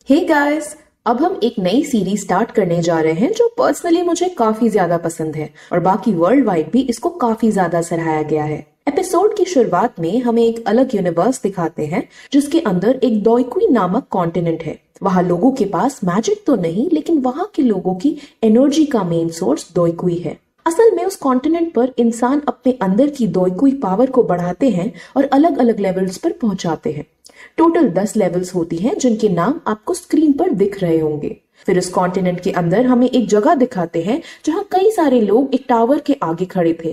Hey guys, अब हम एक नई सीरीज स्टार्ट करने जा रहे हैं जो पर्सनली मुझे काफी ज्यादा पसंद है और बाकी वर्ल्ड वाइड भी इसको काफी ज्यादा सराहाया गया है। एपिसोड की शुरुआत में हमें एक अलग यूनिवर्स दिखाते हैं जिसके अंदर एक दोइकुई नामक कॉन्टिनेंट है। वहाँ लोगों के पास मैजिक तो नहीं, लेकिन वहाँ के लोगों की एनर्जी का मेन सोर्स दोइकुई है। असल में उस कॉन्टिनेंट पर इंसान अपने अंदर की दोइकुई पावर को बढ़ाते हैं और अलग अलग लेवल्स पर पहुंचाते हैं। टोटल 10 लेवल्स होती हैं जिनके नाम आपको स्क्रीन पर दिख रहे होंगे। फिर उस कॉन्टिनेंट के अंदर हमें एक जगह दिखाते हैं जहां कई सारे लोग एक टावर के आगे खड़े थे।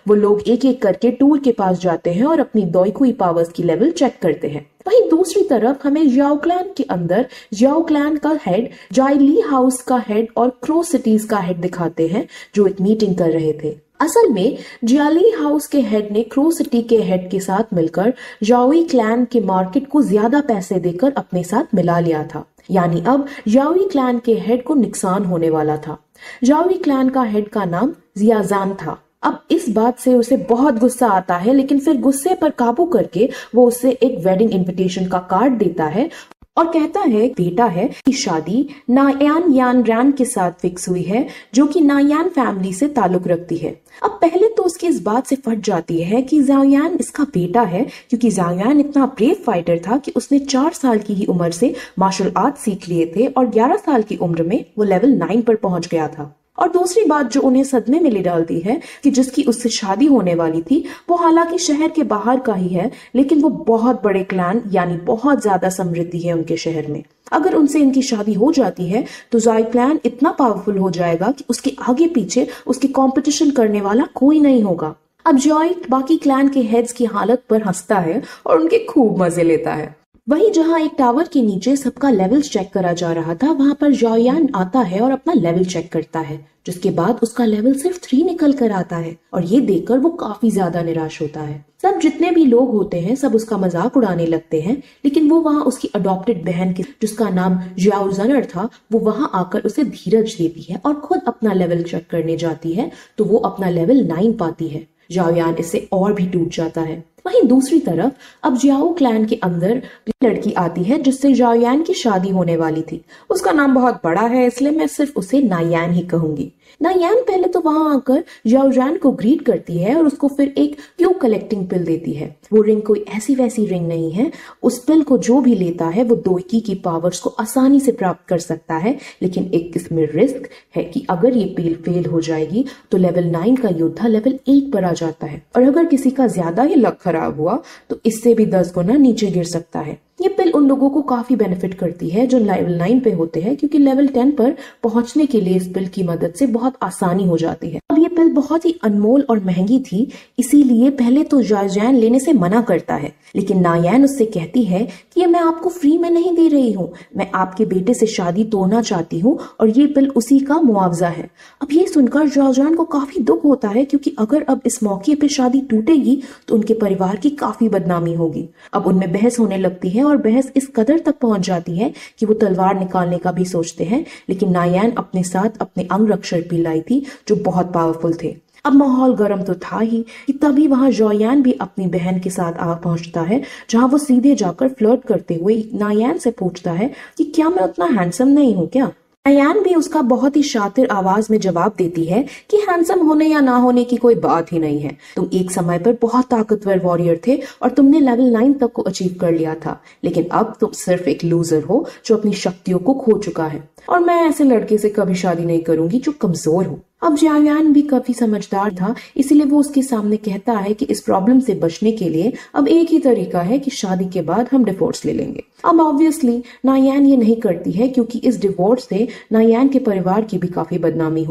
वो लोग एक एक करके टूर के पास जाते हैं और अपनी दोइकुई पावर्स की लेवल चेक करते हैं। वहीं दूसरी तरफ हमें याओ क्लैन के अंदर याओ क्लैन का हेड, जाइली हाउस का हेड और क्रो सिटीज का हेड दिखाते हैं जो एक मीटिंग कर रहे थे। असल में जियाली हाउस के हेड ने क्रो सिटी के हेड के साथ मिलकर याओई क्लैन के मार्केट को ज्यादा पैसे देकर अपने साथ मिला लिया था। यानी अब याओई क्लैन के हेड को नुकसान होने वाला था। याओई क्लैन का हेड का नाम जियाजान था। अब इस बात से उसे बहुत गुस्सा आता है, लेकिन फिर गुस्से पर काबू करके वो उसे एक वेडिंग इनविटेशन का कार्ड देता है और कहता है बेटा है कि शादी नायान यान रैन के साथ फिक्स हुई है, जो कि नायान फैमिली से ताल्लुक रखती है। अब पहले तो उसकी इस बात से फट जाती है कि ज़ाओयान इसका बेटा है, क्योंकि ज़ाओयान इतना ब्रेव फाइटर था कि उसने 4 साल की ही उम्र से मार्शल आर्ट सीख लिए थे और 11 साल की उम्र में वो लेवल 9 पर पहुंच गया था। और दूसरी बात जो उन्हें सदमे में ले डालती है कि जिसकी उससे शादी होने वाली थी वो हालांकि शहर के बाहर का ही है, लेकिन वो बहुत बड़े क्लैन यानी बहुत ज्यादा समृद्धि है उनके शहर में। अगर उनसे इनकी शादी हो जाती है तो जाई क्लैन इतना पावरफुल हो जाएगा कि उसके आगे पीछे उसकी कंपटीशन करने वाला कोई नहीं होगा। अब जॉय बाकी क्लैन के हेड्स की हालत पर हंसता है और उनके खूब मजे लेता है। वहीं जहां एक टावर के नीचे सबका लेवल चेक करा जा रहा था, वहां पर जॉयान आता है और अपना लेवल चेक करता है, जिसके बाद उसका लेवल सिर्फ 3 निकल कर आता है और ये देखकर वो काफी ज्यादा निराश होता है। सब जितने भी लोग होते हैं सब उसका मजाक उड़ाने लगते हैं, लेकिन वो वहां उसकी अडॉप्टेड बहन की जिसका नाम जियाओ जनर था, वो वहां आकर उसे धीरज देती है और खुद अपना लेवल चेक करने जाती है तो वो अपना लेवल 9 पाती है। जाओयान इससे और भी टूट जाता है। वहीं दूसरी तरफ अब जियाओ क्लैन के अंदर लड़की आती है जिससे जाओयान की शादी होने वाली थी। उसका नाम बहुत बड़ा है, इसलिए मैं सिर्फ उसे नायान ही कहूंगी। नायान पहले तो वहां आकर जाओयान को ग्रीट करती है और उसको फिर एक क्यू कलेक्टिंग पिल देती है। वो रिंग कोई ऐसी वैसी रिंग नहीं है। उस पिल को जो भी लेता है वो दोइकी की पावर्स को आसानी से प्राप्त कर सकता है, लेकिन एक इसमें रिस्क है कि अगर ये पिल फेल हो जाएगी तो लेवल 9 का योद्धा लेवल 8 पर आ जाता है और अगर किसी का ज्यादा ही लक खराब हुआ तो इससे भी 10 गुना नीचे गिर सकता है। ये पिल उन लोगों को काफी बेनिफिट करती है जो लेवल 9 पे होते हैं, क्योंकि लेवल 10 पर पहुंचने के लिए इस पिल की मदद से बहुत आसानी हो जाती है। अब ये पिल बहुत ही अनमोल और महंगी थी, इसीलिए पहले तो जाओयान लेने से मना करता है, लेकिन नायान उससे कहती है कि ये मैं आपको फ्री में नहीं दे रही हूँ, मैं आपके बेटे से शादी तोड़ना चाहती हूँ और ये पिल उसी का मुआवजा है। अब ये सुनकर जाओयान को काफी दुख होता है, क्योंकि अगर अब इस मौके पे शादी टूटेगी तो उनके परिवार की काफी बदनामी होगी। अब उनमें बहस होने लगती है और बहस इस कदर तक पहुंच जाती है कि वो तलवार निकालने का भी सोचते हैं, लेकिन नायान अपने साथ अपने अंग रक्षक भी लाई थी जो बहुत पावरफुल थे। अब माहौल गर्म तो था ही कि तभी वहां जॉयान भी अपनी बहन के साथ आ पहुंचता है, जहां वो सीधे जाकर फ्लर्ट करते हुए नायान से पूछता है कि क्या मैं उतना हैंडसम नहीं हूँ क्या। नायान भी उसका बहुत ही शातिर आवाज में जवाब देती है कि हैंडसम होने या ना होने की कोई बात ही नहीं है। तुम एक समय पर बहुत ताकतवर वॉरियर थे और तुमने लेवल 9 तक को अचीव कर लिया था, लेकिन अब तुम सिर्फ एक लूजर हो जो अपनी शक्तियों को खो चुका है और मैं ऐसे लड़के से कभी शादी नहीं करूंगी जो कमजोर हो। अब जाओयान भी काफी समझदार था, इसीलिए वो उसके सामने कहता है कि इस प्रॉब्लम से बचने के लिए अब एक ही तरीका है कि शादी के बाद हम डिवोर्स ले लेंगे। अब ऑब्वियसली नायान ये नहीं करती है, क्योंकि इस डिवोर्स से नायान के परिवार की भी काफी बदनामी हो